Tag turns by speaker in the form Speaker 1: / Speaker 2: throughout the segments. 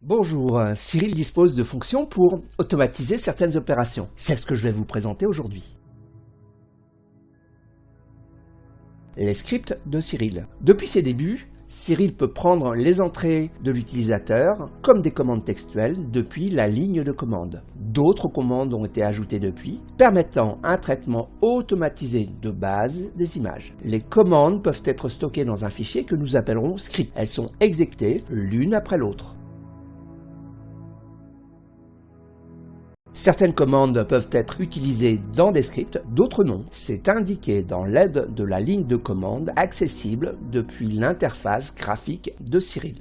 Speaker 1: Bonjour, Cyril dispose de fonctions pour automatiser certaines opérations. C'est ce que je vais vous présenter aujourd'hui. Les scripts de Cyril. Depuis ses débuts, Cyril peut prendre les entrées de l'utilisateur comme des commandes textuelles depuis la ligne de commande. D'autres commandes ont été ajoutées depuis, permettant un traitement automatisé de base des images. Les commandes peuvent être stockées dans un fichier que nous appellerons script. Elles sont exécutées l'une après l'autre. Certaines commandes peuvent être utilisées dans des scripts, d'autres non. C'est indiqué dans l'aide de la ligne de commande accessible depuis l'interface graphique de Cyril.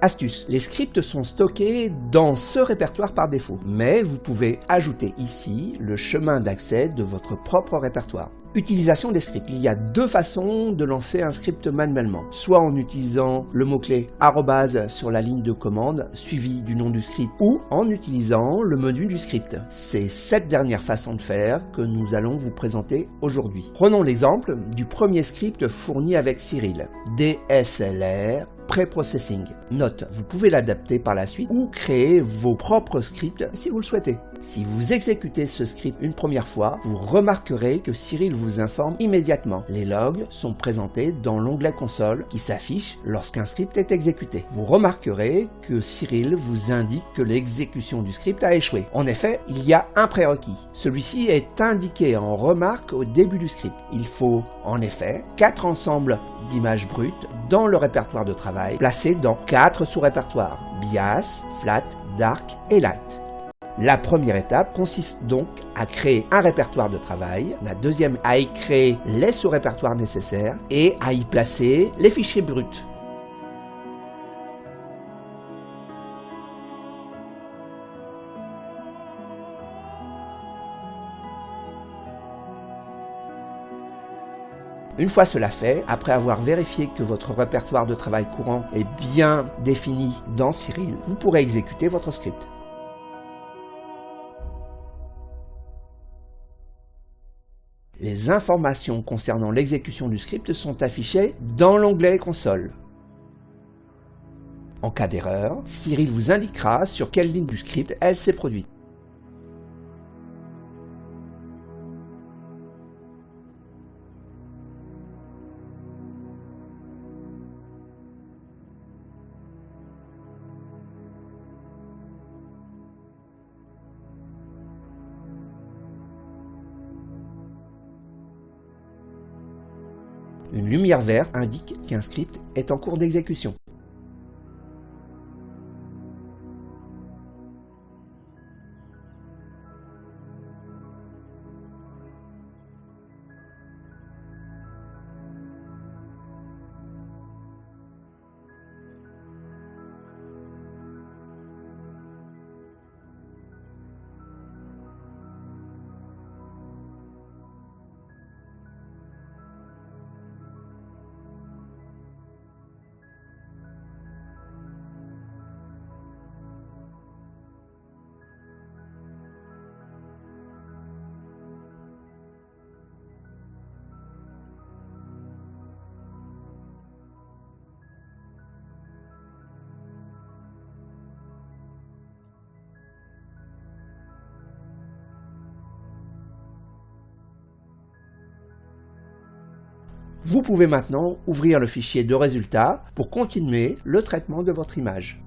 Speaker 1: Astuce, les scripts sont stockés dans ce répertoire par défaut, mais vous pouvez ajouter ici le chemin d'accès de votre propre répertoire. Utilisation des scripts. Il y a deux façons de lancer un script manuellement, soit en utilisant le mot-clé @ sur la ligne de commande suivi du nom du script, ou en utilisant le menu du script. C'est cette dernière façon de faire que nous allons vous présenter aujourd'hui. Prenons l'exemple du premier script fourni avec Cyril, DSLR Pre-Processing. Note, vous pouvez l'adapter par la suite ou créer vos propres scripts si vous le souhaitez. Si vous exécutez ce script une première fois, vous remarquerez que Cyril vous informe immédiatement. Les logs sont présentés dans l'onglet console qui s'affiche lorsqu'un script est exécuté. Vous remarquerez que Cyril vous indique que l'exécution du script a échoué. En effet, il y a un prérequis. Celui-ci est indiqué en remarque au début du script. Il faut en effet 4 ensembles d'images brutes dans le répertoire de travail, placés dans 4 sous-répertoires: Bias, Flat, Dark et Light. La première étape consiste donc à créer un répertoire de travail, la deuxième à y créer les sous-répertoires nécessaires et à y placer les fichiers bruts. Une fois cela fait, après avoir vérifié que votre répertoire de travail courant est bien défini dans Cyril, vous pourrez exécuter votre script. Les informations concernant l'exécution du script sont affichées dans l'onglet console. En cas d'erreur, Cyril vous indiquera sur quelle ligne du script elle s'est produite. Une lumière verte indique qu'un script est en cours d'exécution. Vous pouvez maintenant ouvrir le fichier de résultats pour continuer le traitement de votre image.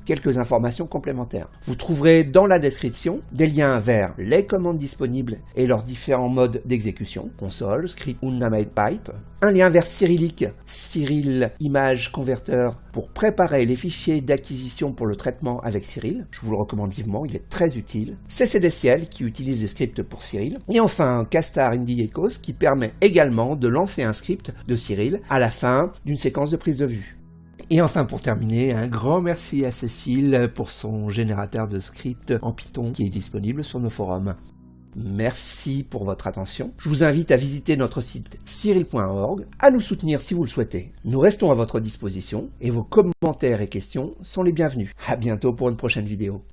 Speaker 1: Quelques informations complémentaires. Vous trouverez dans la description des liens vers les commandes disponibles et leurs différents modes d'exécution, console, script ou Unnamed Pipe, un lien vers Cyrillic, Cyril Image Converter, pour préparer les fichiers d'acquisition pour le traitement avec Cyril. Je vous le recommande vivement, il est très utile. CCDCL qui utilise des scripts pour Cyril. Et enfin, Castar Indie Echoes qui permet également de lancer un script de Cyril à la fin d'une séquence de prise de vue. Et enfin, pour terminer, un grand merci à Cécile pour son générateur de script en Python qui est disponible sur nos forums. Merci pour votre attention. Je vous invite à visiter notre site cyril.org, à nous soutenir si vous le souhaitez. Nous restons à votre disposition et vos commentaires et questions sont les bienvenus. À bientôt pour une prochaine vidéo.